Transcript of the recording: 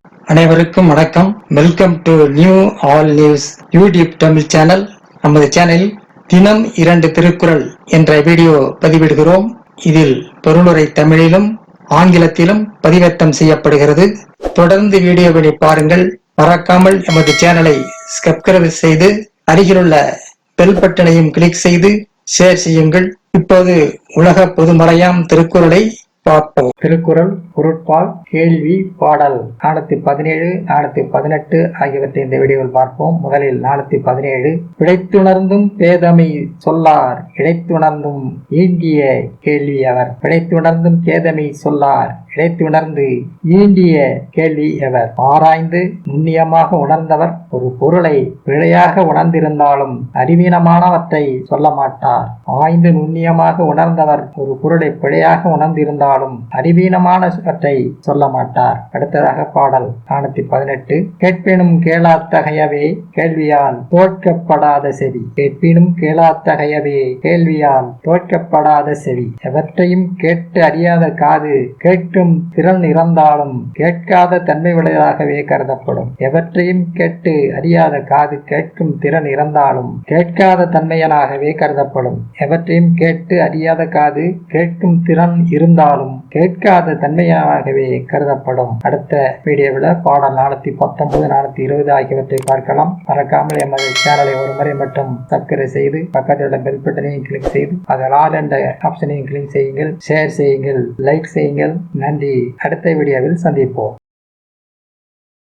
அனைவருக்கும் வணக்கம். Welcome to new all news YouTube Tamil channel. நமது சேனலில் தினம் 2 திருக்குறள் என்ற வீடியோ பதிவிடுகிறோம். இதில் பொருளுரை தமிழிலும் ஆங்கிலத்திலும் பதிவேற்றம் செய்யப்படுகிறது. தொடர்ந்து வீடியோவினை பாருங்கள். மறக்காமல் எமது சேனலை சப்ஸ்கிரைப் செய்து அருகிலுள்ள பெல் பட்டனையும் கிளிக் செய்து ஷேர் செய்யுங்கள். இப்போது உலக பொதுமறையாம் திருக்குறளை பார்ப்போம். திருக்குறள் பொருட்பால் கேள்வி பாடல் 417 418 ஆகியவற்றை இந்த வீடியோவில் பார்ப்போம். முதலில் 417. பிழைத்துணர்ந்தும் பேதமை சொல்லார் இழைத்துணர்ந்தும் ஈண்டிய கேள்வி அவர். பிழைத்துணர்ந்தும் பேதமை சொல்லார் இழைத்துணர்ந்து ஈண்டிய கேள்வி எவர். ஆராய்ந்து நுண்ணியமாக உணர்ந்தவர் ஒரு பொருளை பிழையாக உணர்ந்திருந்தாலும் அறிவீனமானவற்றை சொல்ல மாட்டார். ஆய்ந்து நுண்ணியமாக உணர்ந்தவர் ஒரு பொருளை பிழையாக உணர்ந்திருந்தாலும் அறிவீனமானவற்றை சொல்ல மாட்டார். அடுத்ததாக பாடல் 418. கேட்பினும் கேளாத்தகையவே கேள்வியால் தோற்கப்படாத செவி. கேட்பினும் கேளாத்தகையவே கேள்வியால் தோற்கப்படாத செவி. எவற்றையும் கேட்டு அறியாத காது கேட்கும் திறன் இறந்தாலும் கேட்காத தன்மை உடையதாகவே கருதப்படும். எவற்றையும் கேட்டு அறியாத காது கேட்கும் திறன் இறந்தாலும் கேட்காத தன்மையனாகவே கருதப்படும். எவற்றையும் கேட்டு அறியாத காது கேட்கும் திறன் இருந்தாலும் கேட்காத தன்மையாகவே கருதப்படும். அடுத்த வீடியோவில் பாடல் 419 420 ஆகியவற்றை பார்க்கலாம். மறக்காமல் எமது சேனலை ஒரு முறை மட்டும் சப்ஸ்கிரைப் செய்து பக்கத்தில் உள்ள பெல் பட்டனையும் கிளிக் செய்து அதில் ஆல் என்ற ஆப்ஷனையும் கிளிக் செய்யுங்கள். ஷேர் செய்யுங்கள், லைக் செய்யுங்கள். நன்றி. அடுத்த வீடியோவில் சந்திப்போம்.